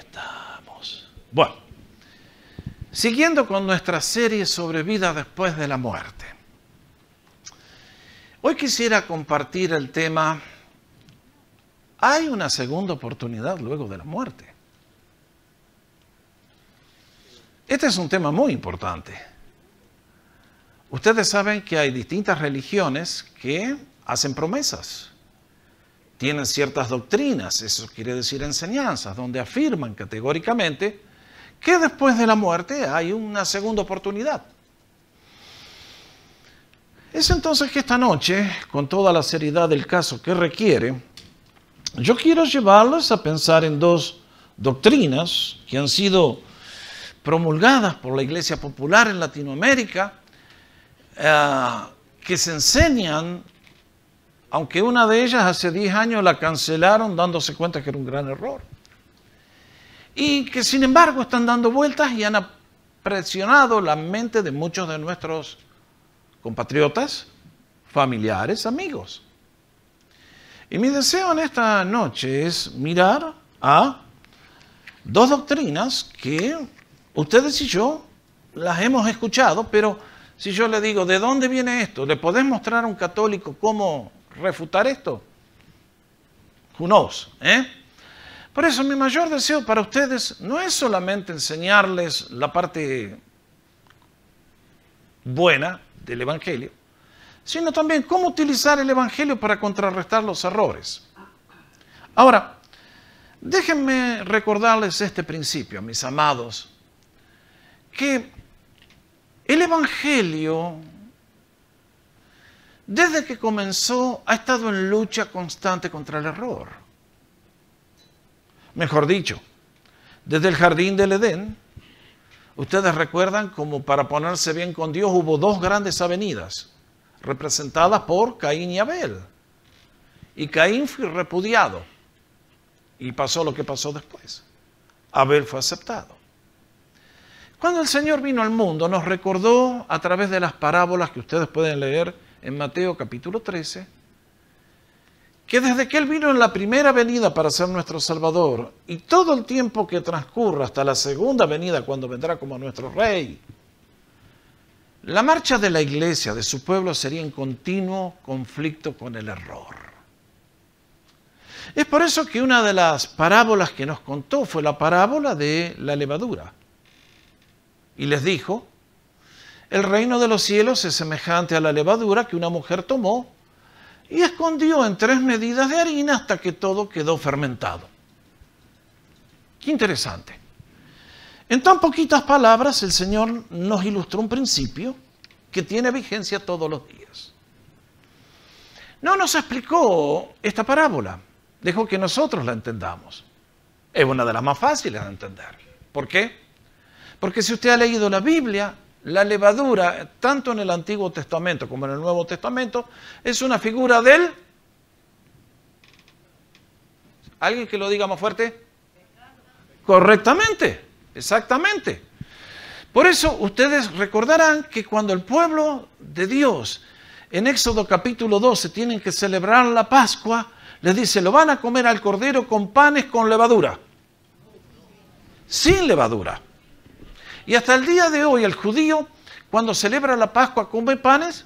estamos. Bueno, siguiendo con nuestra serie sobre vida después de la muerte. Hoy quisiera compartir el tema, ¿hay una segunda oportunidad luego de la muerte? Este es un tema muy importante. Ustedes saben que hay distintas religiones que hacen promesas. Tienen ciertas doctrinas, eso quiere decir enseñanzas, donde afirman categóricamente que después de la muerte hay una segunda oportunidad. Es entonces que esta noche, con toda la seriedad del caso que requiere, yo quiero llevarlos a pensar en dos doctrinas que han sido promulgadas por la Iglesia Popular en Latinoamérica, que se enseñan, aunque una de ellas hace 10 años la cancelaron dándose cuenta que era un gran error. Y que sin embargo están dando vueltas y han presionado la mente de muchos de nuestros compatriotas, familiares, amigos. Y mi deseo en esta noche es mirar a dos doctrinas que ustedes y yo las hemos escuchado, pero si yo le digo, ¿de dónde viene esto? ¿Le podés mostrar a un católico cómo refutar esto? Who knows, Por eso mi mayor deseo para ustedes no es solamente enseñarles la parte buena del Evangelio, sino también cómo utilizar el Evangelio para contrarrestar los errores. Ahora, déjenme recordarles este principio, mis amados, que el Evangelio, desde que comenzó, ha estado en lucha constante contra el error. Mejor dicho, desde el jardín del Edén, ustedes recuerdan como para ponerse bien con Dios hubo dos grandes avenidas, representadas por Caín y Abel. Y Caín fue repudiado. Y pasó lo que pasó después. Abel fue aceptado. Cuando el Señor vino al mundo, nos recordó a través de las parábolas que ustedes pueden leer en Mateo capítulo 13, que desde que Él vino en la primera venida para ser nuestro Salvador y todo el tiempo que transcurra hasta la segunda venida cuando vendrá como nuestro Rey, la marcha de la iglesia, de su pueblo, sería en continuo conflicto con el error. Es por eso que una de las parábolas que nos contó fue la parábola de la levadura. Y les dijo, el reino de los cielos es semejante a la levadura que una mujer tomó y escondió en 3 medidas de harina hasta que todo quedó fermentado. Qué interesante. En tan poquitas palabras, el Señor nos ilustró un principio que tiene vigencia todos los días. No nos explicó esta parábola, dejó que nosotros la entendamos. Es una de las más fáciles de entender. ¿Por qué? Porque si usted ha leído la Biblia, la levadura, tanto en el Antiguo Testamento como en el Nuevo Testamento, es una figura del... ¿Alguien que lo diga más fuerte? Correctamente, exactamente. Por eso ustedes recordarán que cuando el pueblo de Dios, en Éxodo capítulo 12, tienen que celebrar la Pascua, les dice, lo van a comer al cordero con panes con levadura. Sin levadura. Y hasta el día de hoy el judío, cuando celebra la Pascua, come panes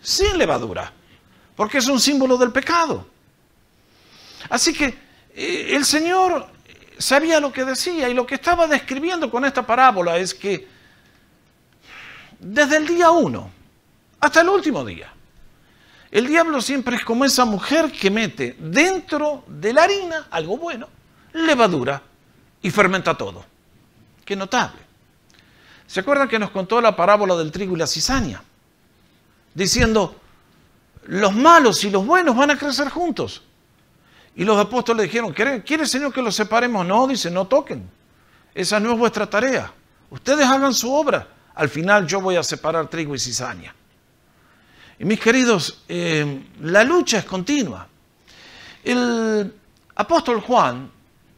sin levadura, porque es un símbolo del pecado. Así que el Señor sabía lo que decía, y lo que estaba describiendo con esta parábola es que desde el día 1 hasta el último día, el diablo siempre es como esa mujer que mete dentro de la harina algo bueno, levadura, y fermenta todo. Qué notable. ¿Se acuerdan que nos contó la parábola del trigo y la cizaña? Diciendo, los malos y los buenos van a crecer juntos. Y los apóstoles dijeron, ¿quiere Señor que los separemos? No, dice, no toquen. Esa no es vuestra tarea. Ustedes hagan su obra. Al final yo voy a separar trigo y cizaña. Y mis queridos, la lucha es continua. El apóstol Juan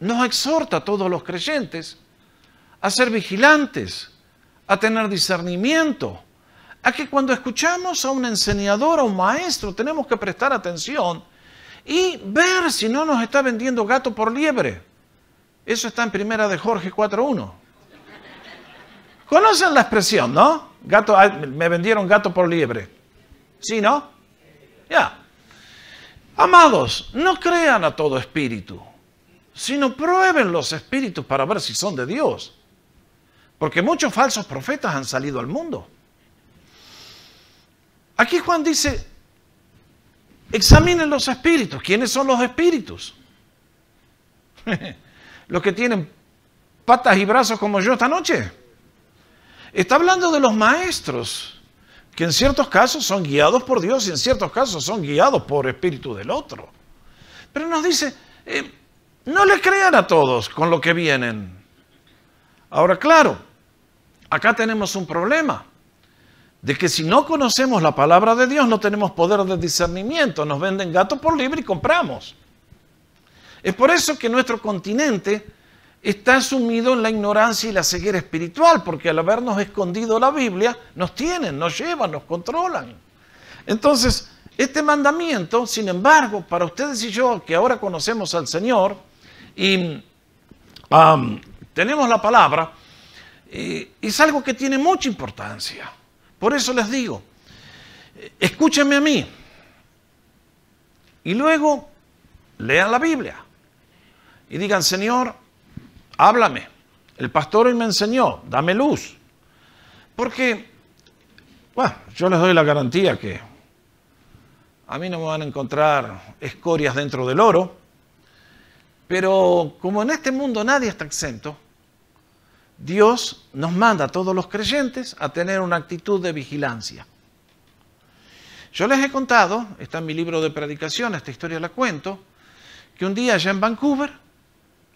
nos exhorta a todos los creyentes a ser vigilantes, a tener discernimiento, a que cuando escuchamos a un enseñador, a un maestro, tenemos que prestar atención y ver si no nos está vendiendo gato por liebre. Eso está en Primera de Jorge 4:1. ¿Conocen la expresión, no? Gato, me vendieron gato por liebre. ¿Sí, no? Ya. Amados, no crean a todo espíritu, sino prueben los espíritus para ver si son de Dios. Porque muchos falsos profetas han salido al mundo. Aquí Juan dice, examinen los espíritus. ¿Quiénes son los espíritus? Los que tienen patas y brazos como yo esta noche. Está hablando de los maestros, que en ciertos casos son guiados por Dios y en ciertos casos son guiados por espíritu del otro. Pero nos dice, no le crean a todos con lo que vienen. Ahora, claro, acá tenemos un problema, de que si no conocemos la palabra de Dios no tenemos poder de discernimiento, nos venden gato por liebre y compramos. Es por eso que nuestro continente está sumido en la ignorancia y la ceguera espiritual, porque al habernos escondido la Biblia, nos tienen, nos llevan, nos controlan. Entonces, este mandamiento, sin embargo, para ustedes y yo, que ahora conocemos al Señor y tenemos la palabra, es algo que tiene mucha importancia. Por eso les digo, escúchenme a mí y luego lean la Biblia y digan, Señor, háblame. El pastor hoy me enseñó, dame luz. Porque, bueno, yo les doy la garantía que a mí no me van a encontrar escorias dentro del oro, pero como en este mundo nadie está exento, Dios nos manda a todos los creyentes a tener una actitud de vigilancia. Yo les he contado, está en mi libro de predicación, esta historia la cuento, que un día allá en Vancouver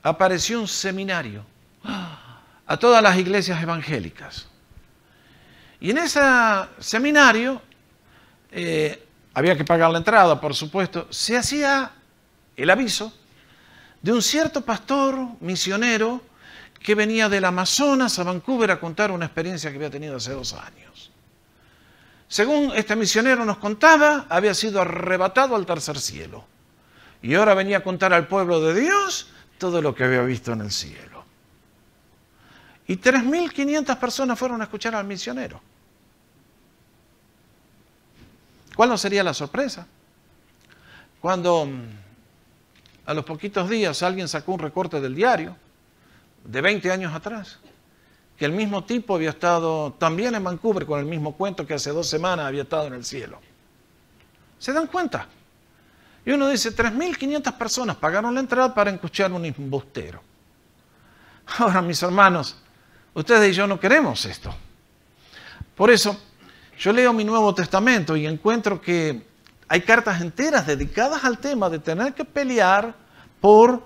apareció un seminario a todas las iglesias evangélicas. Y en ese seminario, había que pagar la entrada, por supuesto, se hacía el aviso de un cierto pastor misionero que venía del Amazonas a Vancouver a contar una experiencia que había tenido hace 2 años. Según este misionero nos contaba, había sido arrebatado al tercer cielo. Y ahora venía a contar al pueblo de Dios todo lo que había visto en el cielo. Y 3.500 personas fueron a escuchar al misionero. ¿Cuál no sería la sorpresa? Cuando a los poquitos días alguien sacó un recorte del diario de 20 años atrás, que el mismo tipo había estado también en Vancouver con el mismo cuento que hace 2 semanas había estado en el cielo. ¿Se dan cuenta? Y uno dice, 3.500 personas pagaron la entrada para escuchar un embustero. Ahora, mis hermanos, ustedes y yo no queremos esto. Por eso, yo leo mi Nuevo Testamento y encuentro que hay cartas enteras dedicadas al tema de tener que pelear por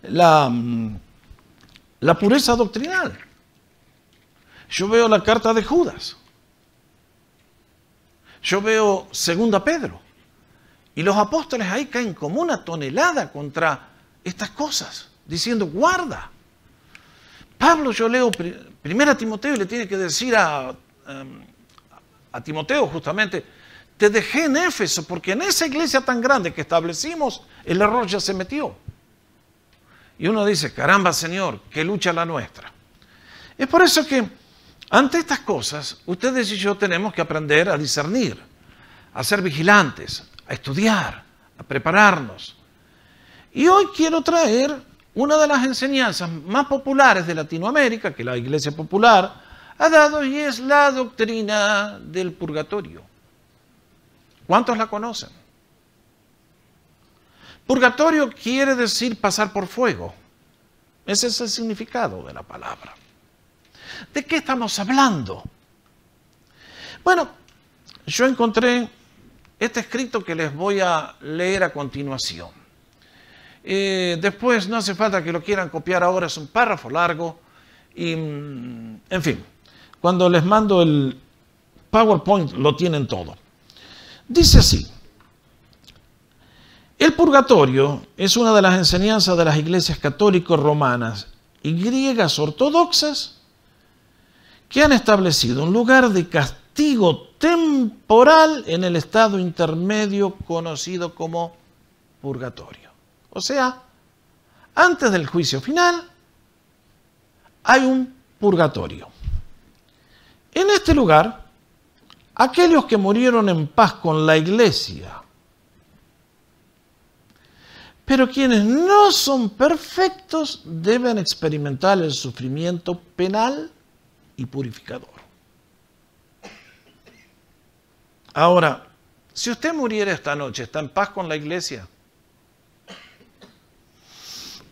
la pureza doctrinal. Yo veo la carta de Judas. Yo veo 2 Pedro. Y los apóstoles ahí caen como una tonelada contra estas cosas, diciendo, guarda. Pablo, yo leo 1 Timoteo y le tiene que decir a Timoteo justamente, te dejé en Éfeso porque en esa iglesia tan grande que establecimos, el error ya se metió. Y uno dice, caramba, Señor, qué lucha la nuestra. Es por eso que ante estas cosas, ustedes y yo tenemos que aprender a discernir, a ser vigilantes, a estudiar, a prepararnos. Y hoy quiero traer una de las enseñanzas más populares de Latinoamérica, que la Iglesia Popular ha dado, y es la doctrina del purgatorio. ¿Cuántos la conocen? Purgatorio quiere decir pasar por fuego. Ese es el significado de la palabra. ¿De qué estamos hablando? Bueno, yo encontré este escrito que les voy a leer a continuación. Después no hace falta que lo quieran copiar ahora, es un párrafo largo. Y, en fin, cuando les mando el PowerPoint lo tienen todo. Dice así: el purgatorio es una de las enseñanzas de las iglesias católicas romanas y griegas ortodoxas que han establecido un lugar de castigo temporal en el estado intermedio conocido como purgatorio. O sea, antes del juicio final, hay un purgatorio. En este lugar, aquellos que murieron en paz con la iglesia, pero quienes no son perfectos deben experimentar el sufrimiento penal y purificador. Ahora, si usted muriera esta noche, ¿está en paz con la iglesia?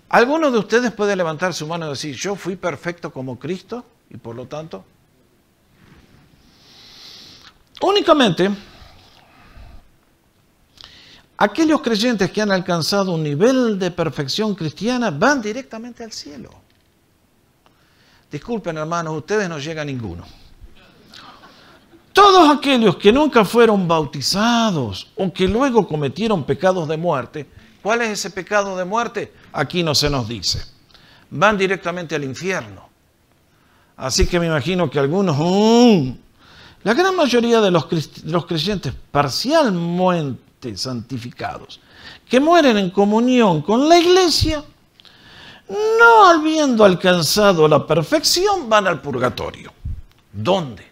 ¿Alguno de ustedes puede levantar su mano y decir, yo fui perfecto como Cristo y por lo tanto? Únicamente aquellos creyentes que han alcanzado un nivel de perfección cristiana van directamente al cielo. Disculpen, hermanos, ustedes no llega a ninguno. Todos aquellos que nunca fueron bautizados o que luego cometieron pecados de muerte, ¿cuál es ese pecado de muerte? Aquí no se nos dice. Van directamente al infierno. Así que me imagino que algunos, la gran mayoría de los creyentes parcialmente santificados, que mueren en comunión con la iglesia, no habiendo alcanzado la perfección, van al purgatorio. ¿Dónde?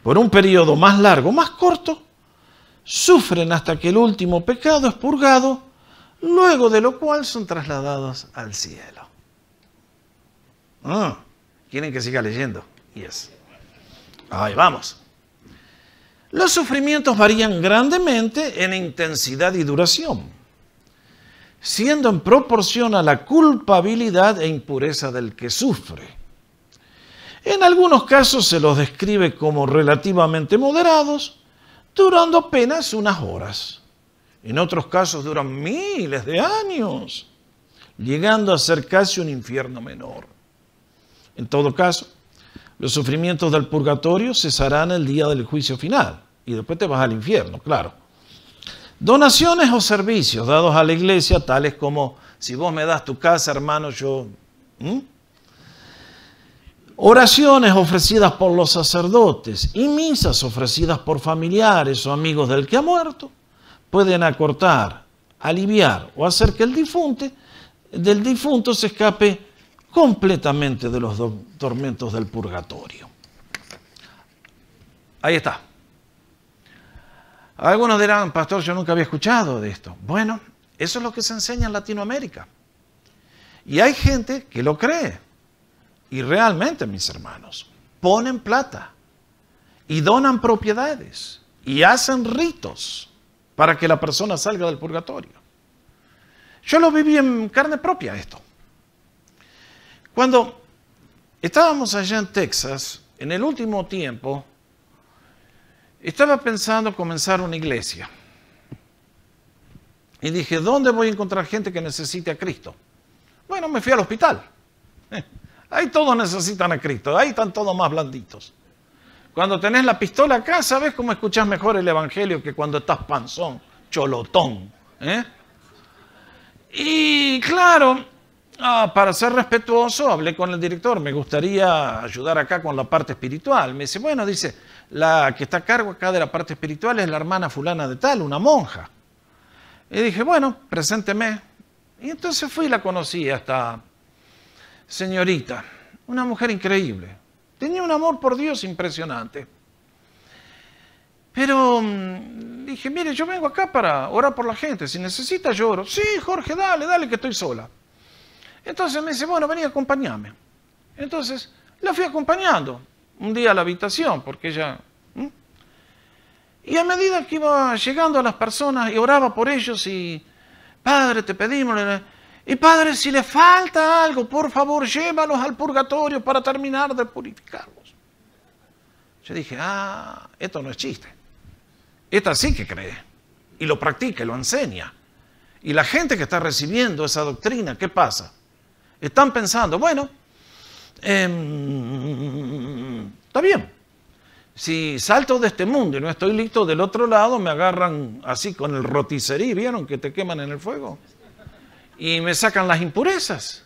Por un periodo más largo, más corto, sufren hasta que el último pecado es purgado, luego de lo cual son trasladados al cielo. ¿Quieren que siga leyendo? Yes. Ahí vamos. Los sufrimientos varían grandemente en intensidad y duración, siendo en proporción a la culpabilidad e impureza del que sufre. En algunos casos se los describe como relativamente moderados, durando apenas unas horas. En otros casos duran miles de años, llegando a ser casi un infierno menor. En todo caso, los sufrimientos del purgatorio cesarán el día del juicio final y después te vas al infierno, claro. Donaciones o servicios dados a la iglesia, tales como, si vos me das tu casa, hermano, yo... Oraciones ofrecidas por los sacerdotes y misas ofrecidas por familiares o amigos del que ha muerto pueden acortar, aliviar o hacer que el difunto se escape completamente de los tormentos del purgatorio. Ahí está. Algunos dirán, pastor, yo nunca había escuchado de esto. Bueno, eso es lo que se enseña en Latinoamérica. Y hay gente que lo cree. Y realmente, mis hermanos, ponen plata y donan propiedades y hacen ritos para que la persona salga del purgatorio. Yo lo viví en carne propia esto. Cuando estábamos allá en Texas, en el último tiempo, estaba pensando comenzar una iglesia. Y dije, ¿dónde voy a encontrar gente que necesite a Cristo? Bueno, me fui al hospital. Ahí todos necesitan a Cristo, ahí están todos más blanditos. Cuando tenés la pistola acá, ¿sabes cómo escuchás mejor el evangelio que cuando estás panzón, cholotón? Y claro, para ser respetuoso, hablé con el director, me gustaría ayudar acá con la parte espiritual. Me dice, bueno, dice, la que está a cargo acá de la parte espiritual es la hermana fulana de tal, una monja. Y dije, bueno, presénteme. Y entonces fui y la conocí a esta señorita, una mujer increíble. Tenía un amor por Dios impresionante. Pero dije, mire, yo vengo acá para orar por la gente. Si necesita, yo oro. Sí, Jorge, dale, que estoy sola. Entonces me dice, bueno, vení, acompáñame. Entonces la fui acompañando un día a la habitación, porque ella... Y a medida que iba llegando a las personas y oraba por ellos y, Padre, te pedimos... Y Padre, si le falta algo, por favor, llévalos al purgatorio para terminar de purificarlos. Yo dije, esto no es chiste. Esta sí que cree. Y lo practica y lo enseña. Y la gente que está recibiendo esa doctrina, ¿qué pasa? Están pensando, bueno, está bien. Si salto de este mundo y no estoy listo del otro lado, me agarran así con el roticerí, ¿vieron? Que te queman en el fuego. Y me sacan las impurezas.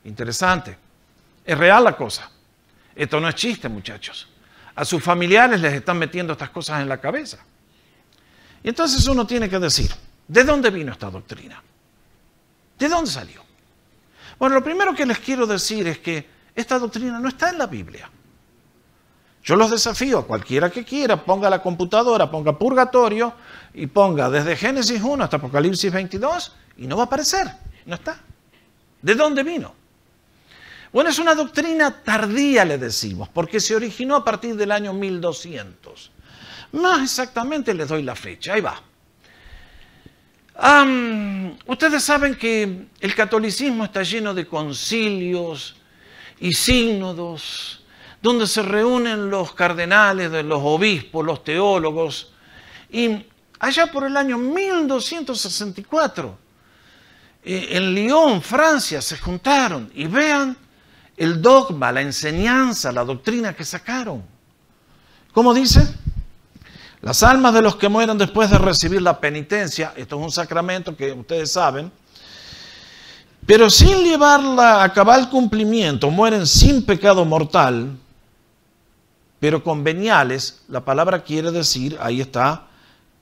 Interesante. Es real la cosa. Esto no es chiste, muchachos. A sus familiares les están metiendo estas cosas en la cabeza. Y entonces uno tiene que decir, ¿de dónde vino esta doctrina? ¿De dónde salió? Bueno, lo primero que les quiero decir es que esta doctrina no está en la Biblia. Yo los desafío a cualquiera que quiera, ponga la computadora, ponga purgatorio y ponga desde Génesis 1 hasta Apocalipsis 22 y no va a aparecer, no está. ¿De dónde vino? Bueno, es una doctrina tardía, le decimos, porque se originó a partir del año 1200. Más exactamente les doy la fecha, ahí va. Ustedes saben que el catolicismo está lleno de concilios y sínodos, donde se reúnen los cardenales, los obispos, los teólogos. Y allá por el año 1264, en Lyon, Francia, se juntaron y vean el dogma, la enseñanza, la doctrina que sacaron. ¿Cómo dice? Las almas de los que mueran después de recibir la penitencia, esto es un sacramento que ustedes saben, pero sin llevarla a cabal cumplimiento, mueren sin pecado mortal, pero con veniales. La palabra quiere decir, ahí está,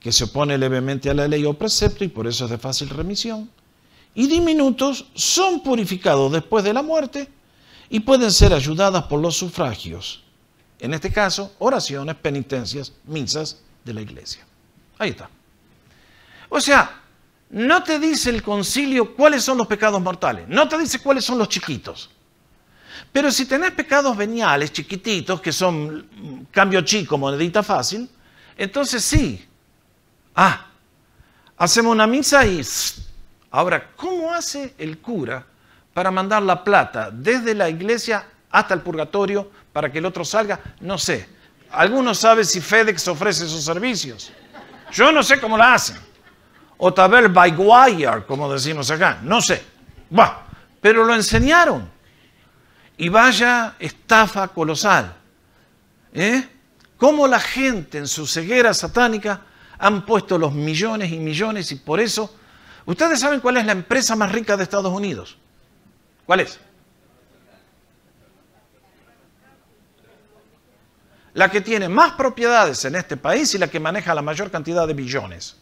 que se opone levemente a la ley o precepto y por eso es de fácil remisión. Y diminutos son purificados después de la muerte y pueden ser ayudadas por los sufragios. En este caso, oraciones, penitencias, misas de la iglesia. Ahí está. O sea, no te dice el concilio cuáles son los pecados mortales, no te dice cuáles son los chiquitos. Pero si tenés pecados veniales, chiquititos, que son cambio chico, monedita fácil, entonces sí. Hacemos una misa y... Ahora, ¿cómo hace el cura para mandar la plata desde la iglesia hasta el purgatorio para que el otro salga? No sé. ¿Alguno sabe si FedEx ofrece esos servicios? Yo no sé cómo la hacen. O tal vez by wire, como decimos acá. No sé. Pero lo enseñaron. Y vaya estafa colosal. Cómo la gente en su ceguera satánica han puesto los millones y millones y por eso... ¿Ustedes saben cuál es la empresa más rica de Estados Unidos? ¿Cuál es? La que tiene más propiedades en este país y la que maneja la mayor cantidad de billones.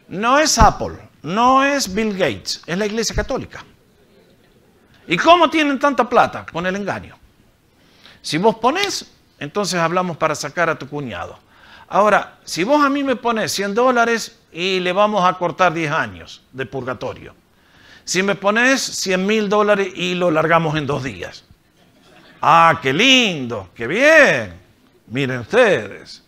No es Apple, no es Bill Gates, es la Iglesia Católica. ¿Y cómo tienen tanta plata? Con el engaño. Si vos ponés, entonces hablamos para sacar a tu cuñado. Ahora, si vos a mí me pones $100 y le vamos a cortar 10 años de purgatorio. Si me pones $100.000 y lo largamos en 2 días. ¡Qué lindo! ¡Qué bien! Miren ustedes.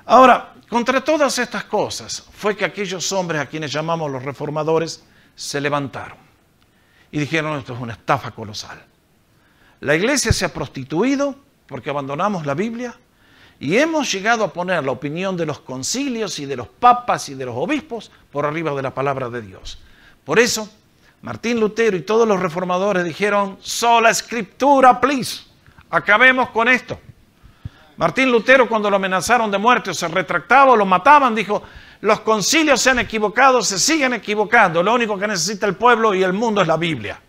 Ahora, contra todas estas cosas, fue que aquellos hombres a quienes llamamos los reformadores se levantaron y dijeron, esto es una estafa colosal. La iglesia se ha prostituido porque abandonamos la Biblia y hemos llegado a poner la opinión de los concilios y de los papas y de los obispos por arriba de la palabra de Dios. Por eso, Martín Lutero y todos los reformadores dijeron, sola escritura, please, acabemos con esto. Martín Lutero, cuando lo amenazaron de muerte o se retractaba o lo mataban, dijo, los concilios se han equivocado, se siguen equivocando, lo único que necesita el pueblo y el mundo es la Biblia.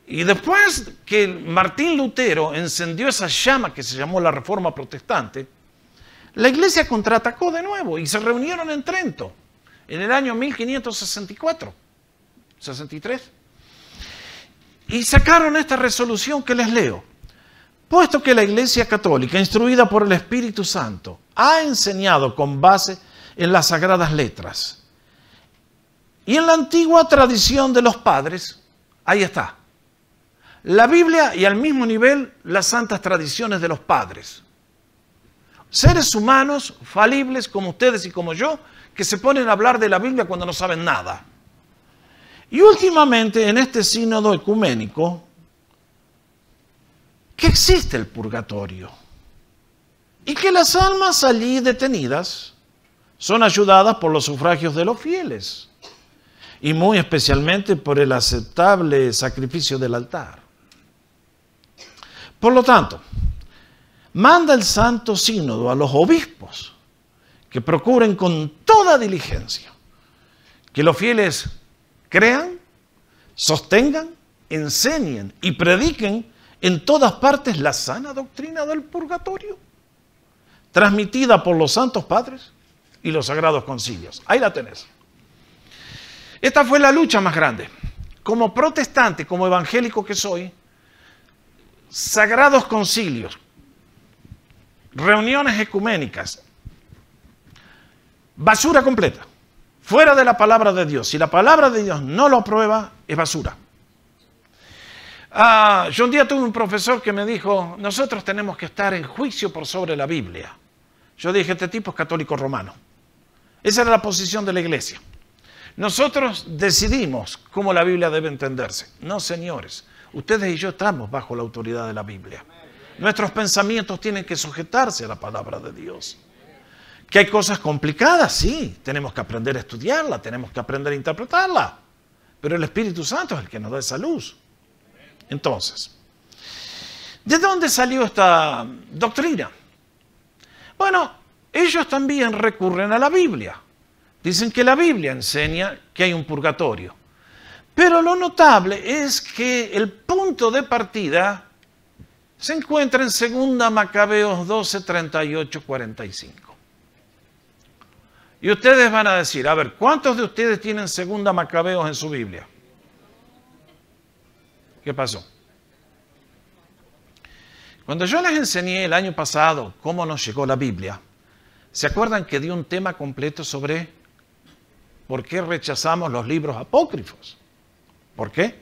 Y después que Martín Lutero encendió esa llama que se llamó la Reforma Protestante, la iglesia contraatacó de nuevo y se reunieron en Trento en el año 1564, 63. Y sacaron esta resolución que les leo. Puesto que la Iglesia Católica, instruida por el Espíritu Santo, ha enseñado con base en las Sagradas Letras y en la antigua tradición de los padres, ahí está, la Biblia y al mismo nivel las santas tradiciones de los padres. Seres humanos falibles como ustedes y como yo, que se ponen a hablar de la Biblia cuando no saben nada. Y últimamente en este sínodo ecuménico, que existe el purgatorio y que las almas allí detenidas son ayudadas por los sufragios de los fieles y muy especialmente por el aceptable sacrificio del altar. Por lo tanto, manda el Santo Sínodo a los obispos que procuren con toda diligencia que los fieles crean, sostengan, enseñen y prediquen en todas partes la sana doctrina del purgatorio, transmitida por los santos padres y los sagrados concilios. Ahí la tenés. Esta fue la lucha más grande. Como protestante, como evangélico que soy, sagrados concilios, reuniones ecuménicas, basura completa, fuera de la palabra de Dios. Si la palabra de Dios no lo aprueba, es basura. Yo un día tuve un profesor que me dijo, nosotros tenemos que estar en juicio por sobre la Biblia. Yo dije, este tipo es católico romano. Esa era la posición de la iglesia. Nosotros decidimos cómo la Biblia debe entenderse. No, señores, ustedes y yo estamos bajo la autoridad de la Biblia. Nuestros pensamientos tienen que sujetarse a la palabra de Dios. Que hay cosas complicadas, sí, tenemos que aprender a estudiarla, tenemos que aprender a interpretarla. Pero el Espíritu Santo es el que nos da esa luz. Entonces, ¿de dónde salió esta doctrina? Bueno, ellos también recurren a la Biblia. Dicen que la Biblia enseña que hay un purgatorio. Pero lo notable es que el punto de partida se encuentra en 2 Macabeos 12, 38, 45. Y ustedes van a decir, a ver, ¿cuántos de ustedes tienen 2 Macabeos en su Biblia? ¿Qué pasó? Cuando yo les enseñé el año pasado cómo nos llegó la Biblia, ¿se acuerdan que di un tema completo sobre por qué rechazamos los libros apócrifos? ¿Por qué?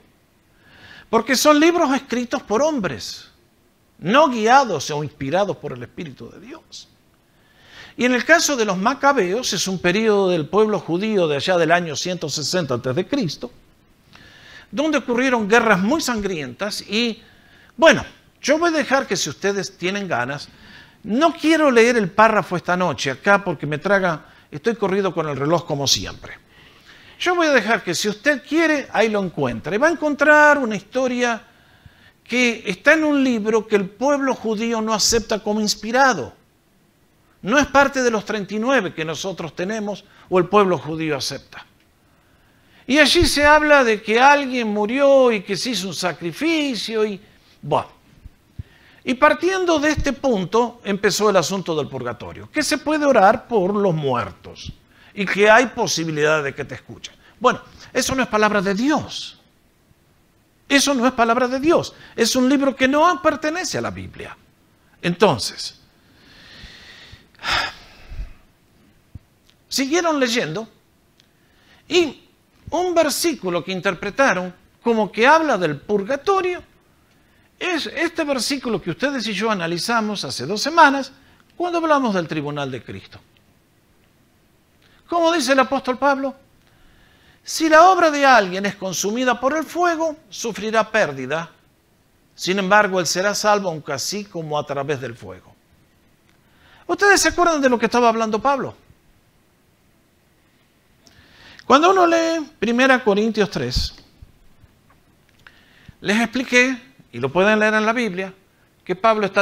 Porque son libros escritos por hombres, no guiados o inspirados por el Espíritu de Dios. Y en el caso de los Macabeos, es un periodo del pueblo judío de allá del año 160 a.C., donde ocurrieron guerras muy sangrientas y, bueno, yo voy a dejar que si ustedes tienen ganas, no quiero leer el párrafo esta noche acá porque me traga, estoy corrido con el reloj como siempre. Yo voy a dejar que si usted quiere, ahí lo encuentre. Va a encontrar una historia que está en un libro que el pueblo judío no acepta como inspirado. No es parte de los 39 que nosotros tenemos o el pueblo judío acepta. Y allí se habla de que alguien murió y que se hizo un sacrificio y... Bueno. Y partiendo de este punto empezó el asunto del purgatorio, que se puede orar por los muertos y que hay posibilidad de que te escuchen. Bueno, eso no es palabra de Dios. Eso no es palabra de Dios. Es un libro que no pertenece a la Biblia. Entonces, siguieron leyendo y un versículo que interpretaron como que habla del purgatorio es este versículo que ustedes y yo analizamos hace 2 semanas cuando hablamos del tribunal de Cristo. Como dice el apóstol Pablo, si la obra de alguien es consumida por el fuego, sufrirá pérdida. Sin embargo, él será salvo aunque así como a través del fuego. ¿Ustedes se acuerdan de lo que estaba hablando Pablo? Cuando uno lee 1 Corintios 3, les expliqué, y lo pueden leer en la Biblia, que Pablo está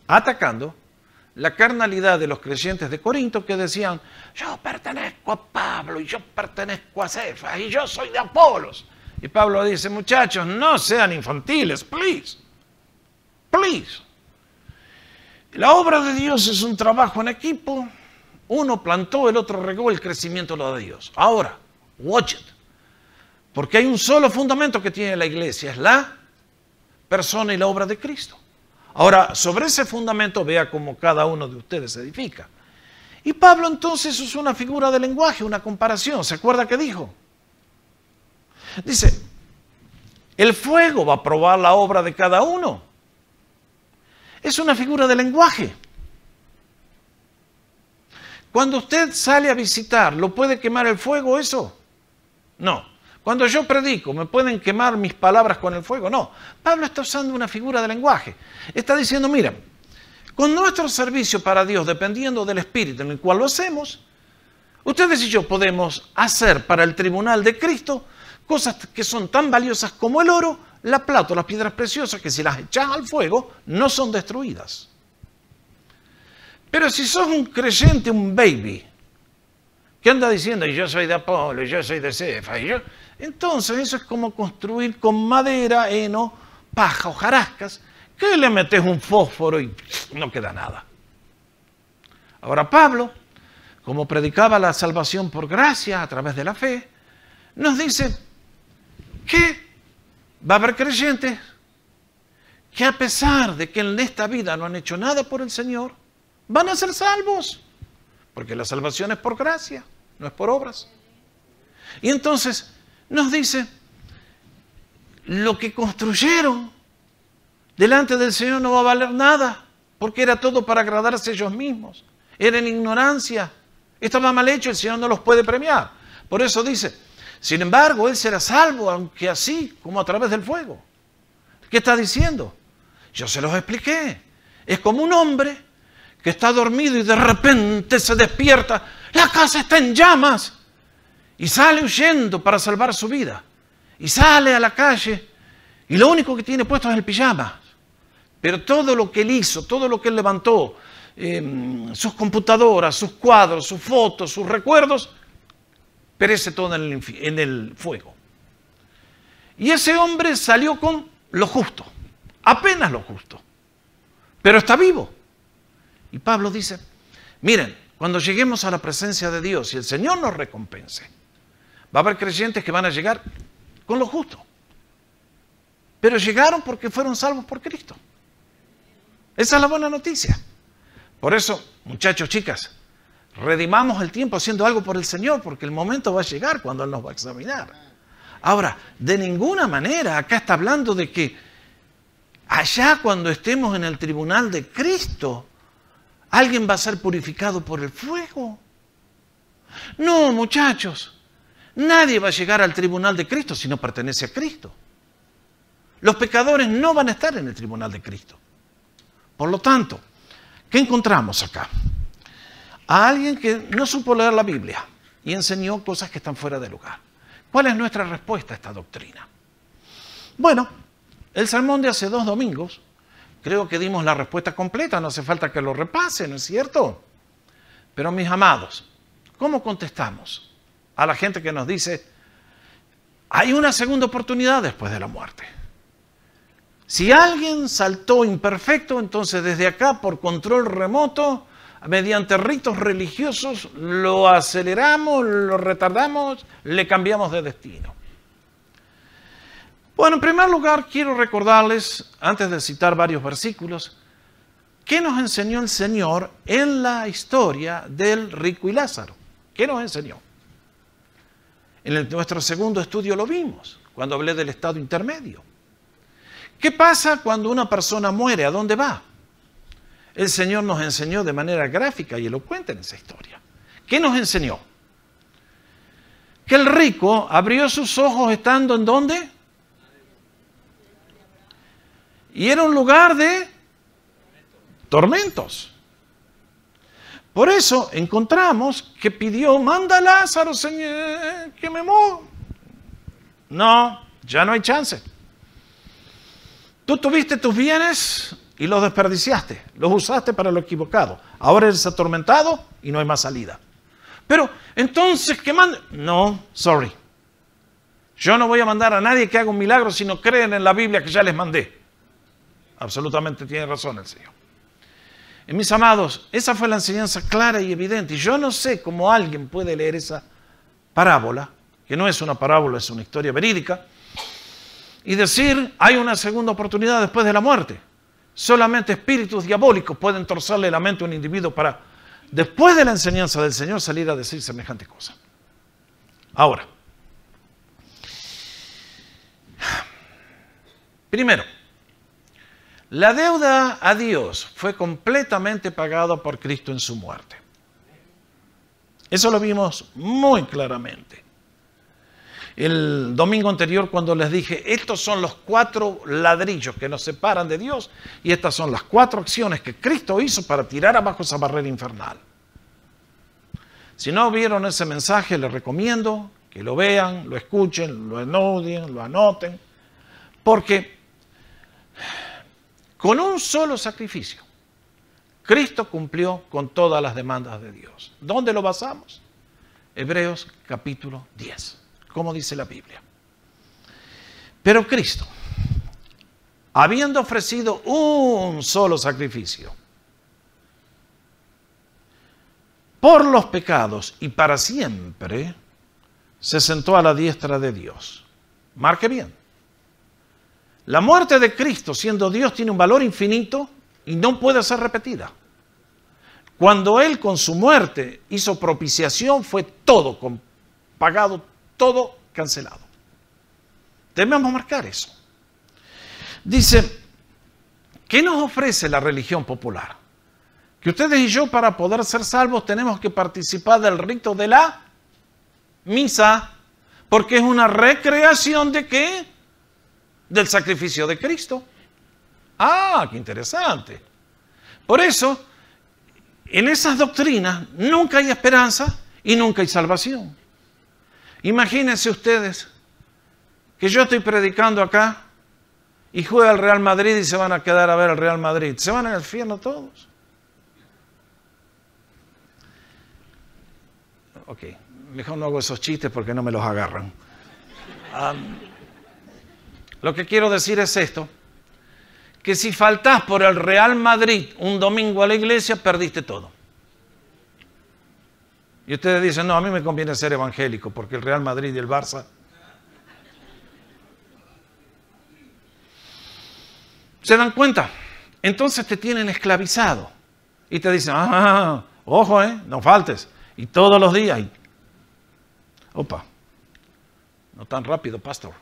atacando la carnalidad de los creyentes de Corinto que decían, yo pertenezco a Pablo, y yo pertenezco a Cefas, y yo soy de Apolos. Y Pablo dice, muchachos, no sean infantiles, please, please. La obra de Dios es un trabajo en equipo. Uno plantó, el otro regó, el crecimiento lo da Dios. Ahora, watch it. Porque hay un solo fundamento que tiene la iglesia, es la persona y la obra de Cristo. Ahora, sobre ese fundamento, vea cómo cada uno de ustedes se edifica. Y Pablo entonces usó una figura de lenguaje, una comparación. ¿Se acuerda qué dijo? Dice, el fuego va a probar la obra de cada uno. Es una figura de lenguaje. Cuando usted sale a visitar, ¿lo puede quemar el fuego eso? No. Cuando yo predico, ¿me pueden quemar mis palabras con el fuego? No. Pablo está usando una figura de lenguaje. Está diciendo, mira, con nuestro servicio para Dios, dependiendo del espíritu en el cual lo hacemos, ustedes y yo podemos hacer para el tribunal de Cristo cosas que son tan valiosas como el oro, la plata o las piedras preciosas, que si las echas al fuego, no son destruidas. Pero si sos un creyente, un baby, que anda diciendo, yo soy de Apolo, yo soy de Cefas, entonces eso es como construir con madera, heno, paja, hojarascas, que le metes un fósforo y no queda nada. Ahora Pablo, como predicaba la salvación por gracia a través de la fe, nos dice que va a haber creyentes que a pesar de que en esta vida no han hecho nada por el Señor, van a ser salvos, porque la salvación es por gracia, no es por obras. Y entonces nos dice, lo que construyeron delante del Señor no va a valer nada, porque era todo para agradarse a ellos mismos, era en ignorancia, estaba mal hecho, el Señor no los puede premiar. Por eso dice, sin embargo, Él será salvo, aunque así como a través del fuego. ¿Qué está diciendo? Yo se los expliqué. Es como un hombre que está dormido y de repente se despierta, la casa está en llamas, y sale huyendo para salvar su vida. Y sale a la calle, y lo único que tiene puesto es el pijama. Pero todo lo que él hizo, todo lo que él levantó, sus computadoras, sus cuadros, sus fotos, sus recuerdos, perece todo en el fuego. Y ese hombre salió con lo justo, apenas lo justo, pero está vivo. Y Pablo dice, miren, cuando lleguemos a la presencia de Dios y el Señor nos recompense, va a haber creyentes que van a llegar con lo justo, pero llegaron porque fueron salvos por Cristo. Esa es la buena noticia. Por eso, muchachos, chicas, redimamos el tiempo haciendo algo por el Señor, porque el momento va a llegar cuando Él nos va a examinar. Ahora, de ninguna manera acá está hablando de que allá cuando estemos en el tribunal de Cristo, alguien va a ser purificado por el fuego. No, muchachos, nadie va a llegar al tribunal de Cristo si no pertenece a Cristo. Los pecadores no van a estar en el tribunal de Cristo. Por lo tanto, ¿qué encontramos acá? A alguien que no supo leer la Biblia y enseñó cosas que están fuera de lugar. ¿Cuál es nuestra respuesta a esta doctrina? Bueno, el sermón de hace 2 domingos, creo que dimos la respuesta completa, no hace falta que lo repase, ¿no es cierto? Pero mis amados, ¿cómo contestamos a la gente que nos dice, hay una segunda oportunidad después de la muerte? Si alguien saltó imperfecto, entonces desde acá, por control remoto, mediante ritos religiosos, lo aceleramos, lo retardamos, le cambiamos de destino. Bueno, en primer lugar, quiero recordarles, antes de citar varios versículos, ¿qué nos enseñó el Señor en la historia del rico y Lázaro? ¿Qué nos enseñó? En nuestro segundo estudio lo vimos, cuando hablé del estado intermedio. ¿Qué pasa cuando una persona muere? ¿A dónde va? El Señor nos enseñó de manera gráfica y elocuente en esa historia. ¿Qué nos enseñó? Que el rico abrió sus ojos estando ¿en dónde? Y era un lugar de tormentos. Por eso encontramos que pidió, manda a Lázaro, Señor, que me muera. No, ya no hay chance. Tú tuviste tus bienes y los desperdiciaste, los usaste para lo equivocado. Ahora eres atormentado y no hay más salida. Pero, entonces, ¿qué manda? No, sorry. Yo no voy a mandar a nadie que haga un milagro si no creen en la Biblia que ya les mandé. Absolutamente tiene razón el Señor. Y mis amados, esa fue la enseñanza clara y evidente. Y yo no sé cómo alguien puede leer esa parábola, que no es una parábola, es una historia verídica, y decir, hay una segunda oportunidad después de la muerte. Solamente espíritus diabólicos pueden torcerle la mente a un individuo para, después de la enseñanza del Señor, salir a decir semejante cosa. Ahora, primero, la deuda a Dios fue completamente pagada por Cristo en su muerte. Eso lo vimos muy claramente. El domingo anterior cuando les dije, estos son los 4 ladrillos que nos separan de Dios y estas son las 4 acciones que Cristo hizo para tirar abajo esa barrera infernal. Si no vieron ese mensaje, les recomiendo que lo vean, lo escuchen, lo enudien, lo anoten, porque con un solo sacrificio, Cristo cumplió con todas las demandas de Dios. ¿Dónde lo basamos? Hebreos capítulo 10. Como dice la Biblia. Pero Cristo, habiendo ofrecido un solo sacrificio, por los pecados y para siempre, se sentó a la diestra de Dios. Marque bien. La muerte de Cristo, siendo Dios, tiene un valor infinito y no puede ser repetida. Cuando Él con su muerte hizo propiciación, fue todo pagado, todo cancelado. Debemos marcar eso. Dice, ¿qué nos ofrece la religión popular? Que ustedes y yo, para poder ser salvos, tenemos que participar del rito de la misa, porque es una recreación ¿de qué? Del sacrificio de Cristo. Ah, qué interesante. Por eso, en esas doctrinas nunca hay esperanza y nunca hay salvación. Imagínense ustedes que yo estoy predicando acá y juega el Real Madrid y se van a quedar a ver el Real Madrid. ¿Se van al infierno todos? Ok, mejor no hago esos chistes porque no me los agarran. Lo que quiero decir es esto, que si faltás por el Real Madrid un domingo a la iglesia, perdiste todo. Y ustedes dicen, no, a mí me conviene ser evangélico porque el Real Madrid y el Barça. ¿Se dan cuenta? Entonces te tienen esclavizado y te dicen, ojo, no faltes. Y todos los días. Opa, no tan rápido, pastor.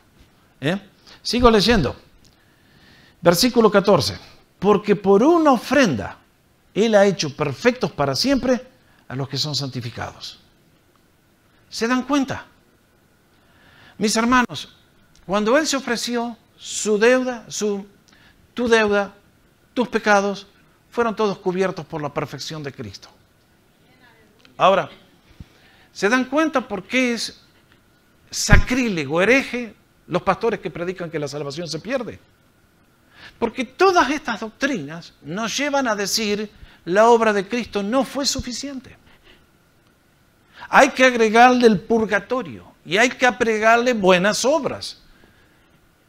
Sigo leyendo. Versículo 14. Porque por una ofrenda Él ha hecho perfectos para siempre a los que son santificados. ¿Se dan cuenta? Mis hermanos, cuando Él se ofreció, su deuda, tu deuda, tus pecados, fueron todos cubiertos por la perfección de Cristo. Ahora, ¿se dan cuenta por qué es sacrílego, hereje, los pastores que predican que la salvación se pierde? Porque todas estas doctrinas nos llevan a decir la obra de Cristo no fue suficiente. Hay que agregarle el purgatorio y hay que agregarle buenas obras.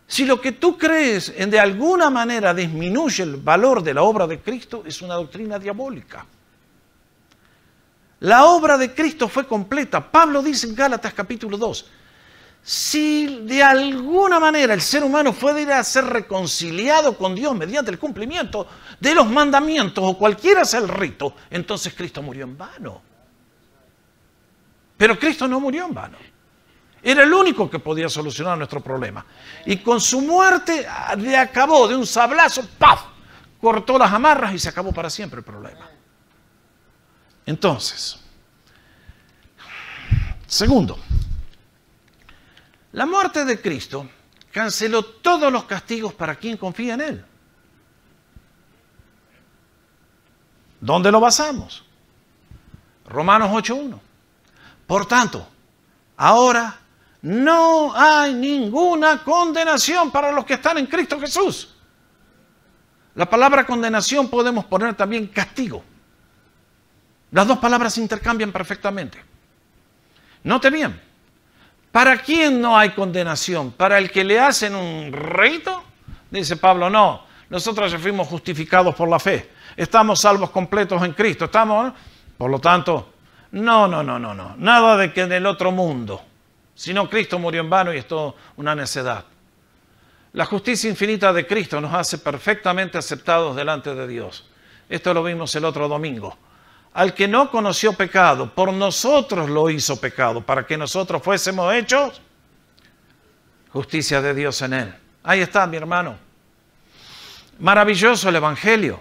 Si lo que tú crees en de alguna manera disminuye el valor de la obra de Cristo, es una doctrina diabólica. La obra de Cristo fue completa. Pablo dice en Gálatas capítulo 2, si de alguna manera el ser humano puede ir a ser reconciliado con Dios mediante el cumplimiento de los mandamientos o cualquiera sea el rito, entonces Cristo murió en vano. Pero Cristo no murió en vano. Era el único que podía solucionar nuestro problema. Y con su muerte le acabó de un sablazo, ¡paf! Cortó las amarras y se acabó para siempre el problema. Entonces, segundo, la muerte de Cristo canceló todos los castigos para quien confía en Él. ¿Dónde lo basamos? Romanos 8:1. Por tanto, ahora no hay ninguna condenación para los que están en Cristo Jesús. La palabra condenación podemos poner también castigo. Las dos palabras se intercambian perfectamente. Note bien, ¿para quién no hay condenación? ¿Para el que le hacen un rito? Dice Pablo, no, nosotros ya fuimos justificados por la fe. Estamos salvos completos en Cristo. Estamos, por lo tanto, no. Nada de que en el otro mundo. Si no, Cristo murió en vano y es todo una necedad. La justicia infinita de Cristo nos hace perfectamente aceptados delante de Dios. Esto lo vimos el otro domingo. Al que no conoció pecado, por nosotros lo hizo pecado, para que nosotros fuésemos hechos justicia de Dios en Él. Ahí está, mi hermano. Maravilloso el Evangelio.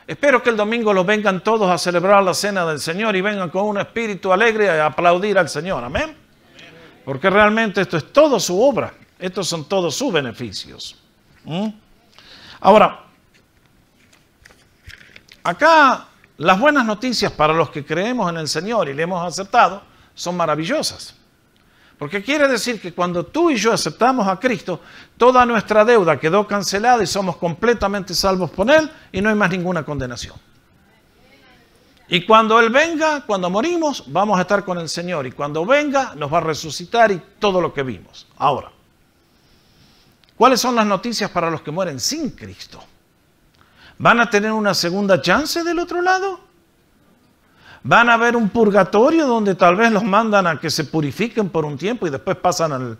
Espero que el domingo lo vengan todos a celebrar la cena del Señor y vengan con un espíritu alegre a aplaudir al Señor. Amén. Porque realmente esto es todo su obra. Estos son todos sus beneficios. Ahora, acá las buenas noticias para los que creemos en el Señor y le hemos aceptado son maravillosas. Porque quiere decir que cuando tú y yo aceptamos a Cristo, toda nuestra deuda quedó cancelada y somos completamente salvos por Él y no hay más ninguna condenación. Y cuando Él venga, cuando morimos, vamos a estar con el Señor. Y cuando venga, nos va a resucitar y todo lo que vimos. Ahora, ¿cuáles son las noticias para los que mueren sin Cristo? ¿Van a tener una segunda chance del otro lado? Van a ver un purgatorio donde tal vez los mandan a que se purifiquen por un tiempo y después pasan al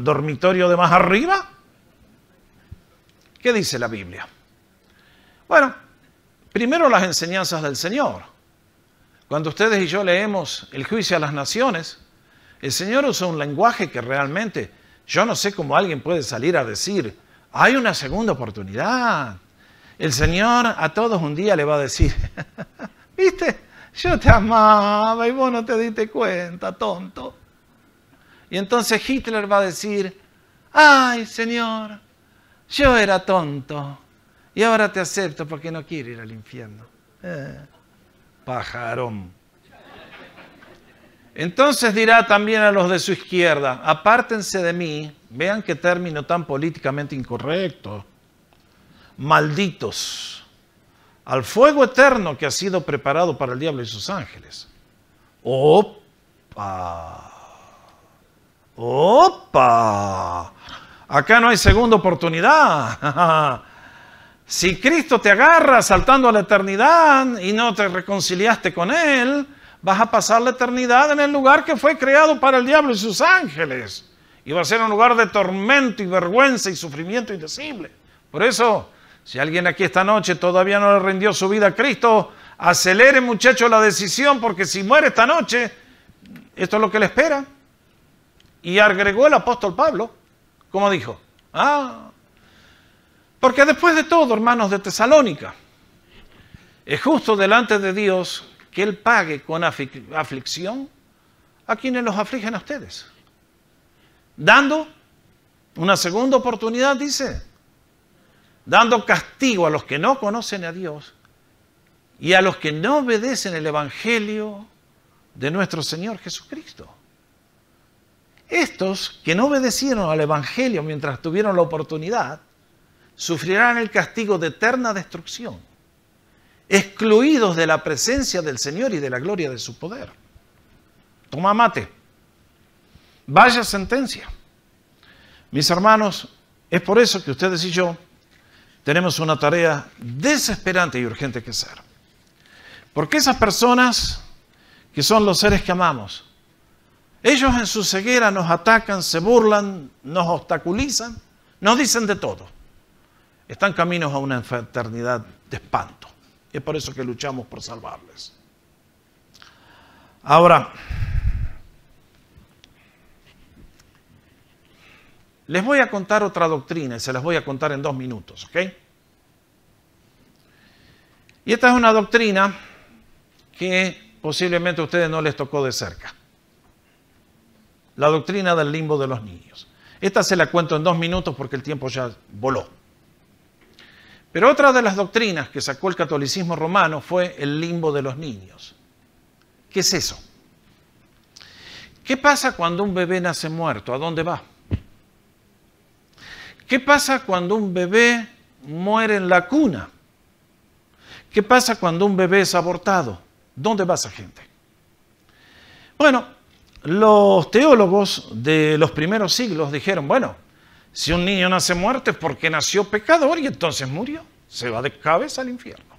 dormitorio de más arriba. ¿Qué dice la Biblia? Bueno, primero las enseñanzas del Señor. Cuando ustedes y yo leemos el juicio a las naciones, el Señor usa un lenguaje que realmente, yo no sé cómo alguien puede salir a decir, hay una segunda oportunidad. El Señor a todos un día le va a decir, ¿viste? Yo te amaba y vos no te diste cuenta, tonto. Y entonces Hitler va a decir, ay, Señor, yo era tonto y ahora te acepto porque no quiero ir al infierno. Pajarón. Entonces dirá también a los de su izquierda, apártense de mí, vean qué término tan políticamente incorrecto, malditos, al fuego eterno que ha sido preparado para el diablo y sus ángeles. ¡Opa! ¡Opa! Acá no hay segunda oportunidad. Si Cristo te agarra saltando a la eternidad y no te reconciliaste con Él, vas a pasar la eternidad en el lugar que fue creado para el diablo y sus ángeles. Y va a ser un lugar de tormento y vergüenza y sufrimiento indecible. Por eso, si alguien aquí esta noche todavía no le rindió su vida a Cristo, acelere, muchacho, la decisión, porque si muere esta noche, esto es lo que le espera. Y agregó el apóstol Pablo, como dijo, porque después de todo, hermanos de Tesalónica, es justo delante de Dios que Él pague con aflicción a quienes los afligen a ustedes. Dando una segunda oportunidad, dice, dando castigo a los que no conocen a Dios y a los que no obedecen el Evangelio de nuestro Señor Jesucristo. Estos que no obedecieron al Evangelio mientras tuvieron la oportunidad, sufrirán el castigo de eterna destrucción, excluidos de la presencia del Señor y de la gloria de su poder. Toma mate. Vaya sentencia. Mis hermanos, es por eso que ustedes y yo tenemos una tarea desesperante y urgente que hacer. Porque esas personas que son los seres que amamos, ellos en su ceguera nos atacan, se burlan, nos obstaculizan, nos dicen de todo. Están caminos a una eternidad de espanto. Y es por eso que luchamos por salvarles. Ahora, les voy a contar otra doctrina y se las voy a contar en 2 minutos, ¿ok? Y esta es una doctrina que posiblemente a ustedes no les tocó de cerca. La doctrina del limbo de los niños. Esta se la cuento en 2 minutos porque el tiempo ya voló. Pero otra de las doctrinas que sacó el catolicismo romano fue el limbo de los niños. ¿Qué es eso? ¿Qué pasa cuando un bebé nace muerto? ¿A dónde va? ¿Qué pasa cuando un bebé muere en la cuna? ¿Qué pasa cuando un bebé es abortado? ¿Dónde va esa gente? Bueno, los teólogos de los primeros siglos dijeron, bueno, si un niño nace muerto es porque nació pecador y entonces murió. Se va de cabeza al infierno.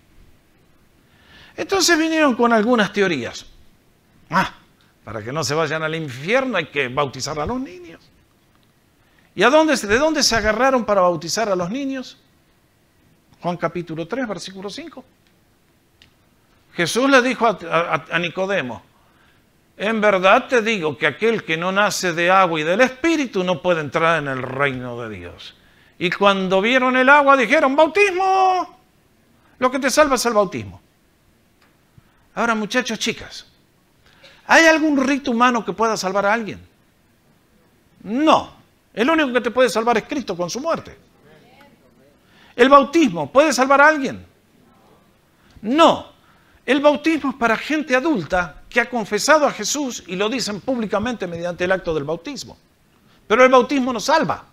Entonces vinieron con algunas teorías. Para que no se vayan al infierno hay que bautizar a los niños. ¿Y de dónde se agarraron para bautizar a los niños? Juan capítulo 3, versículo 5. Jesús le dijo a Nicodemo, en verdad te digo que aquel que no nace de agua y del Espíritu no puede entrar en el reino de Dios. Y cuando vieron el agua dijeron, ¡bautismo! Lo que te salva es el bautismo. Ahora, muchachos, chicas, ¿hay algún rito humano que pueda salvar a alguien? No. El único que te puede salvar es Cristo con su muerte. ¿El bautismo puede salvar a alguien? No. El bautismo es para gente adulta que ha confesado a Jesús y lo dicen públicamente mediante el acto del bautismo. Pero el bautismo no salva.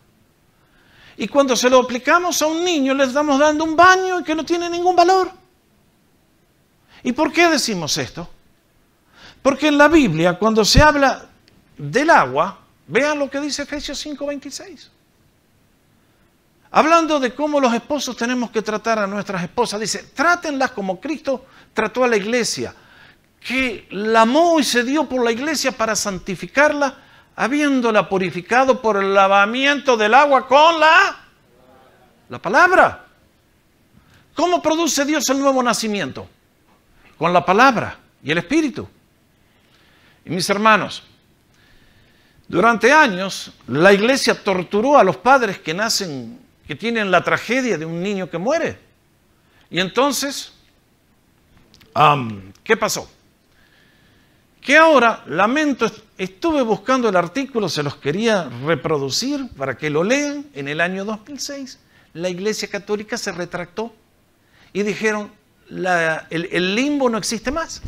Y cuando se lo aplicamos a un niño, le estamos dando un baño que no tiene ningún valor. ¿Y por qué decimos esto? Porque en la Biblia, cuando se habla del agua, vean lo que dice Efesios 5:26. Hablando de cómo los esposos tenemos que tratar a nuestras esposas, dice, trátenlas como Cristo trató a la iglesia. que la amó y se dio por la iglesia para santificarla, habiéndola purificado por el lavamiento del agua con la palabra. ¿Cómo produce Dios el nuevo nacimiento? Con la palabra y el Espíritu. Y mis hermanos, durante años la iglesia torturó a los padres que nacen, que tienen la tragedia de un niño que muere. Y entonces, ¿qué pasó? Que ahora, lamento, estuve buscando el artículo, se los quería reproducir para que lo lean. En el año 2006, la Iglesia Católica se retractó y dijeron, el limbo no existe más.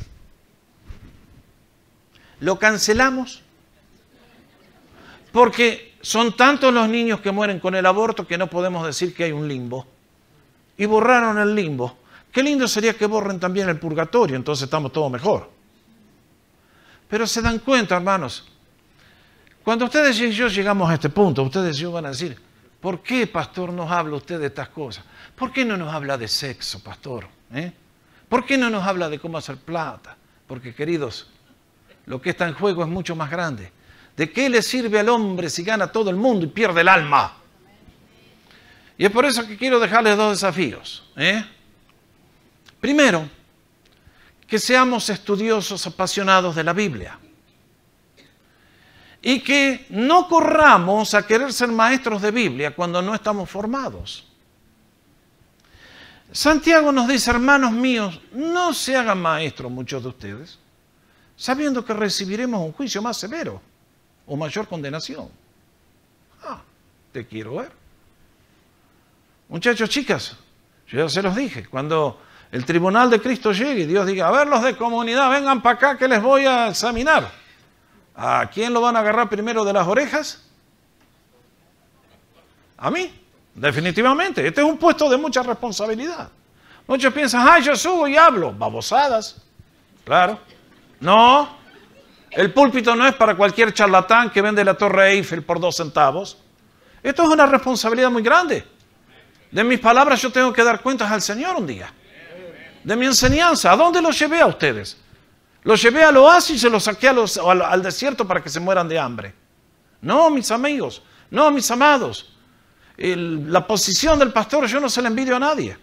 Lo cancelamos porque son tantos los niños que mueren con el aborto que no podemos decir que hay un limbo. Y borraron el limbo. Qué lindo sería que borren también el purgatorio, entonces estamos todos mejor. Pero se dan cuenta, hermanos, cuando ustedes y yo llegamos a este punto, ustedes y yo van a decir, ¿por qué, pastor, nos habla usted de estas cosas? ¿Por qué no nos habla de sexo, pastor? ¿Por qué no nos habla de cómo hacer plata? Porque, queridos, lo que está en juego es mucho más grande. ¿De qué le sirve al hombre si gana todo el mundo y pierde el alma? Y es por eso que quiero dejarles dos desafíos. Primero, que seamos estudiosos apasionados de la Biblia. Y que no corramos a querer ser maestros de Biblia cuando no estamos formados. Santiago nos dice, hermanos míos, no se hagan maestros muchos de ustedes, sabiendo que recibiremos un juicio más severo o mayor condenación. Te quiero ver. Muchachos, chicas, yo ya se los dije, cuando el tribunal de Cristo llegue y Dios diga, a ver los de comunidad, vengan para acá que les voy a examinar. ¿A quién lo van a agarrar primero de las orejas? A mí, definitivamente. Este es un puesto de mucha responsabilidad. Muchos piensan, yo subo y hablo. Babosadas. Claro. No. El púlpito no es para cualquier charlatán que vende la Torre Eiffel por 2 centavos. Esto es una responsabilidad muy grande. De mis palabras yo tengo que dar cuentas al Señor un día. De mi enseñanza, ¿a dónde los llevé a ustedes? Los llevé al oasis y se los saqué al desierto para que se mueran de hambre. No, mis amigos, no, mis amados. La posición del pastor yo no se la envidio a nadie.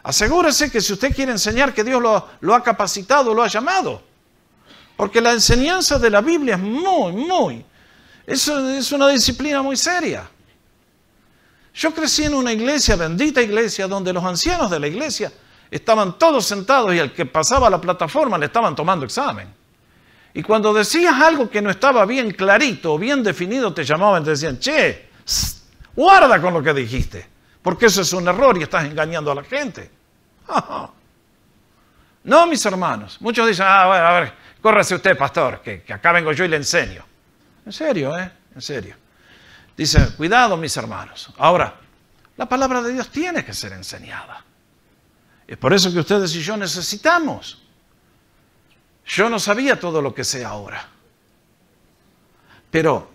Asegúrese que si usted quiere enseñar que Dios lo ha capacitado, lo ha llamado. Porque la enseñanza de la Biblia es una disciplina muy seria. Yo crecí en una iglesia, bendita iglesia, donde los ancianos de la iglesia estaban todos sentados y al que pasaba la plataforma le estaban tomando examen. Y cuando decías algo que no estaba bien clarito o bien definido, te llamaban y te decían, che, guarda con lo que dijiste, porque eso es un error y estás engañando a la gente. No, mis hermanos. Muchos dicen, bueno, a ver, córrase usted, pastor, que acá vengo yo y le enseño. En serio, en serio. Dice, cuidado, mis hermanos. Ahora, la palabra de Dios tiene que ser enseñada. Es por eso que ustedes y yo necesitamos. Yo no sabía todo lo que sé ahora. Pero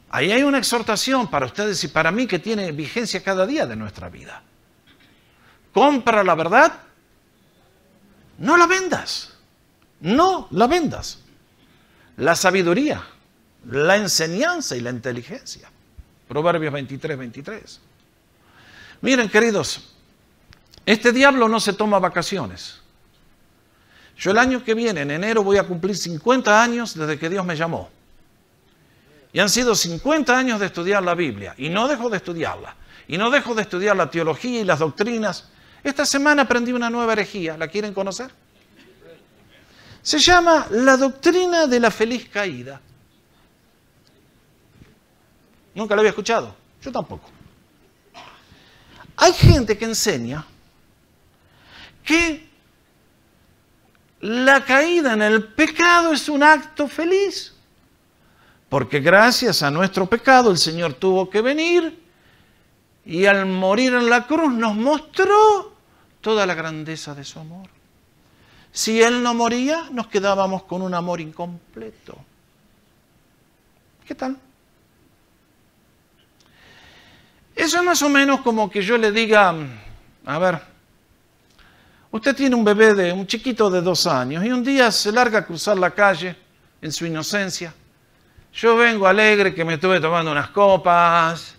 ahí hay una exhortación para ustedes y para mí que tiene vigencia cada día de nuestra vida. Compra la verdad, no la vendas. No la vendas. La sabiduría, la enseñanza y la inteligencia. Proverbios 23, 23. Miren, queridos, este diablo no se toma vacaciones. Yo el año que viene, en enero, voy a cumplir 50 años desde que Dios me llamó. Y han sido 50 años de estudiar la Biblia. Y no dejo de estudiarla. Y no dejo de estudiar la teología y las doctrinas. Esta semana aprendí una nueva herejía. ¿La quieren conocer? Se llama la doctrina de la feliz caída. ¿Nunca la había escuchado? Yo tampoco. Hay gente que enseña que la caída en el pecado es un acto feliz. Porque gracias a nuestro pecado el Señor tuvo que venir y al morir en la cruz nos mostró toda la grandeza de su amor. Si Él no moría, nos quedábamos con un amor incompleto. ¿Qué tal? Eso es más o menos como que yo le diga, a ver, Usted tiene un bebé, un chiquito de 2 años, y un día se larga a cruzar la calle en su inocencia. Yo vengo alegre que me estuve tomando unas copas,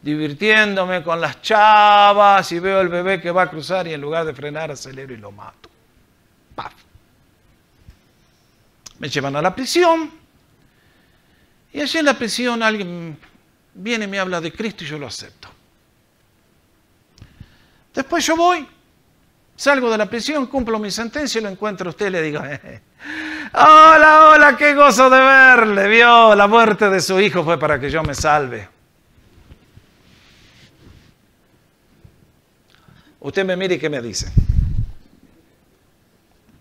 divirtiéndome con las chavas, y veo el bebé que va a cruzar y en lugar de frenar acelero y lo mato. ¡Paf! Me llevan a la prisión y allí en la prisión alguien viene y me habla de Cristo y yo lo acepto. Después yo voy, salgo de la prisión, cumplo mi sentencia y lo encuentro a usted y le digo, hola, hola, qué gozo de verle, vio, la muerte de su hijo fue para que yo me salve. Usted me mira y ¿qué me dice?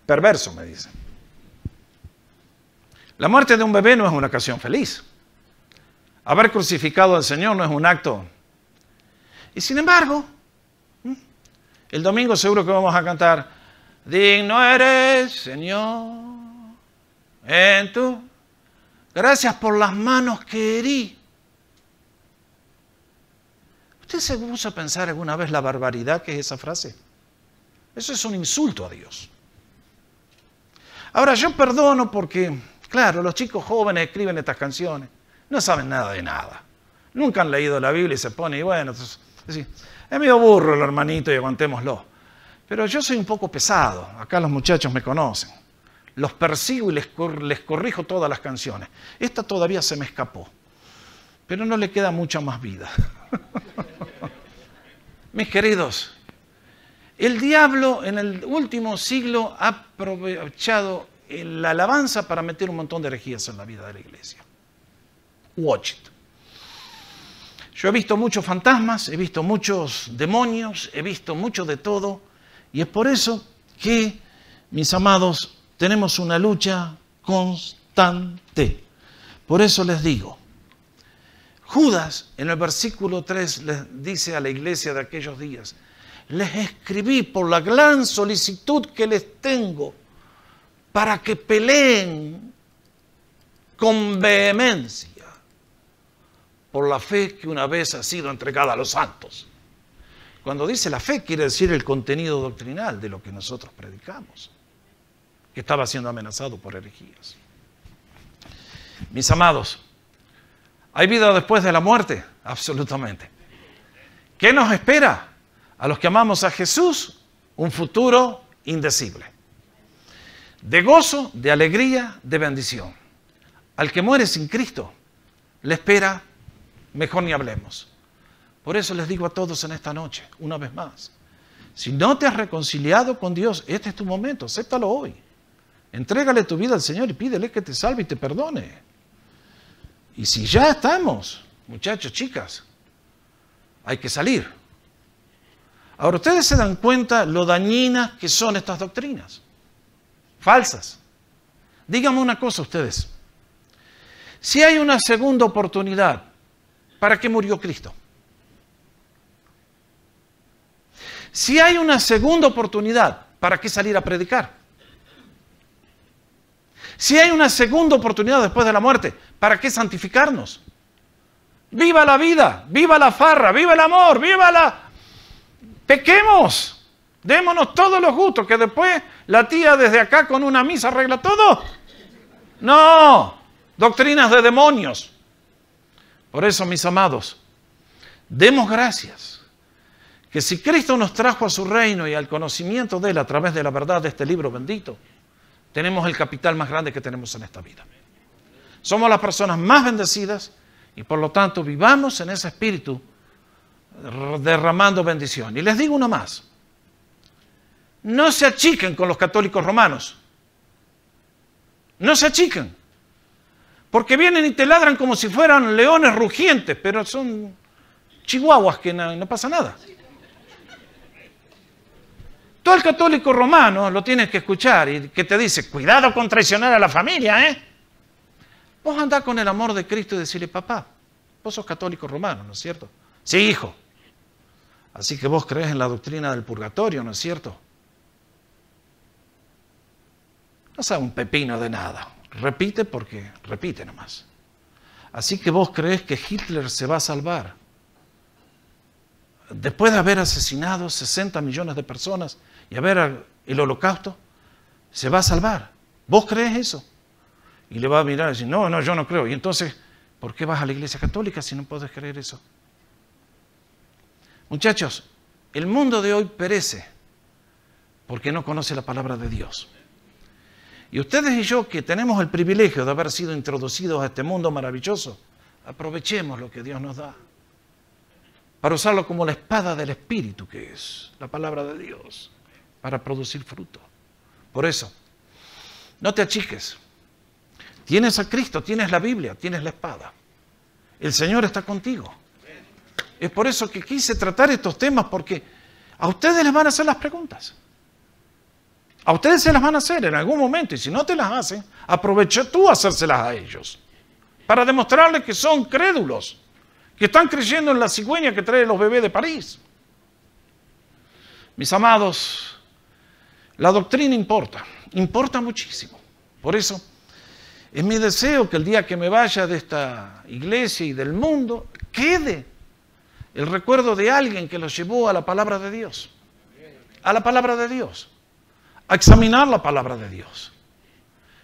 Perverso, me dice. La muerte de un bebé no es una ocasión feliz. Haber crucificado al Señor no es un acto. Y sin embargo, el domingo seguro que vamos a cantar, digno eres, Señor, en tu, gracias por las manos que herí. ¿Usted se puso a pensar alguna vez la barbaridad que es esa frase? Eso es un insulto a Dios. Ahora, yo perdono porque, claro, los chicos jóvenes escriben estas canciones, no saben nada de nada. Nunca han leído la Biblia y se pone, y bueno, entonces, es medio burro el hermanito y aguantémoslo. Pero yo soy un poco pesado, acá los muchachos me conocen. Los persigo y les corrijo todas las canciones. Esta todavía se me escapó, pero no le queda mucha más vida. Mis queridos, el diablo en el último siglo ha aprovechado la alabanza para meter un montón de herejías en la vida de la iglesia. Watch it. Yo he visto muchos fantasmas, he visto muchos demonios, he visto mucho de todo, y es por eso que, mis amados, tenemos una lucha constante. Por eso les digo, Judas en el versículo 3 les dice a la iglesia de aquellos días, les escribí por la gran solicitud que les tengo para que peleen con vehemencia por la fe que una vez ha sido entregada a los santos. Cuando dice la fe, quiere decir el contenido doctrinal de lo que nosotros predicamos, que estaba siendo amenazado por herejías. Mis amados, ¿hay vida después de la muerte? Absolutamente. ¿Qué nos espera? A los que amamos a Jesús, un futuro indecible. De gozo, de alegría, de bendición. Al que muere sin Cristo, le espera, mejor ni hablemos. Por eso les digo a todos en esta noche, una vez más, si no te has reconciliado con Dios, este es tu momento, acéptalo hoy. Entrégale tu vida al Señor y pídele que te salve y te perdone. Y si ya estamos, muchachos, chicas, hay que salir. Ahora, ustedes se dan cuenta lo dañinas que son estas doctrinas. Falsas. Díganme una cosa ustedes. Si hay una segunda oportunidad, ¿para qué murió Cristo? Si hay una segunda oportunidad, ¿para qué salir a predicar? Si hay una segunda oportunidad después de la muerte, ¿para qué santificarnos? ¡Viva la vida! ¡Viva la farra! ¡Viva el amor! ¡Viva la... Pequemos! Démonos todos los gustos, que después la tía desde acá con una misa arregla todo. ¡No! Doctrinas de demonios. Por eso, mis amados, demos gracias que si Cristo nos trajo a su reino y al conocimiento de Él a través de la verdad de este libro bendito, tenemos el capital más grande que tenemos en esta vida. Somos las personas más bendecidas y por lo tanto vivamos en ese espíritu derramando bendición. Y les digo una más. No se achiquen con los católicos romanos. No se achiquen. Porque vienen y te ladran como si fueran leones rugientes, pero son chihuahuas que no pasa nada. Todo el católico romano lo tienes que escuchar y que te dice, cuidado con traicionar a la familia, ¿eh? Vos andás con el amor de Cristo y decirle, papá, vos sos católico romano, ¿no es cierto? Sí, hijo. Así que vos crees en la doctrina del purgatorio, ¿no es cierto? No sabe un pepino de nada. Repite porque repite nomás. Así que vos crees que Hitler se va a salvar. después de haber asesinado 60 millones de personas y haber el holocausto, se va a salvar. ¿Vos crees eso? Y le va a mirar y decir, no, yo no creo. Y entonces, ¿por qué vas a la Iglesia Católica si no puedes creer eso? Muchachos, el mundo de hoy perece porque no conoce la palabra de Dios. Y ustedes y yo, que tenemos el privilegio de haber sido introducidos a este mundo maravilloso, aprovechemos lo que Dios nos da para usarlo como la espada del Espíritu, que es la palabra de Dios, para producir fruto. Por eso, no te achiques. Tienes a Cristo, tienes la Biblia, tienes la espada. El Señor está contigo. Es por eso que quise tratar estos temas, porque a ustedes les van a hacer las preguntas. A ustedes se las van a hacer en algún momento, y si no te las hacen, aprovecha tú a hacérselas a ellos, para demostrarles que son crédulos, que están creyendo en la cigüeña que trae los bebés de París. Mis amados, la doctrina importa muchísimo. Por eso, es mi deseo que el día que me vaya de esta iglesia y del mundo, quede el recuerdo de alguien que los llevó a la palabra de Dios. A la palabra de Dios. A examinar la palabra de Dios.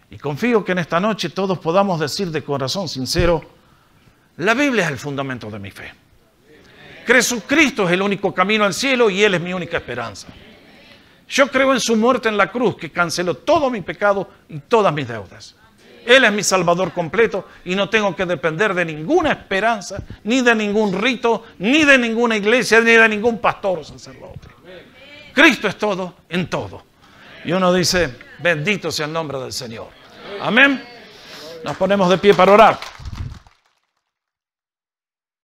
Y confío que en esta noche todos podamos decir de corazón sincero, la Biblia es el fundamento de mi fe. Jesucristo es el único camino al cielo y Él es mi única esperanza. Yo creo en su muerte en la cruz, que canceló todo mi pecado y todas mis deudas. Él es mi Salvador completo y no tengo que depender de ninguna esperanza, ni de ningún rito, ni de ninguna iglesia, ni de ningún pastor o sacerdote. Cristo es todo en todo. Y uno dice, bendito sea el nombre del Señor. Amén. Nos ponemos de pie para orar.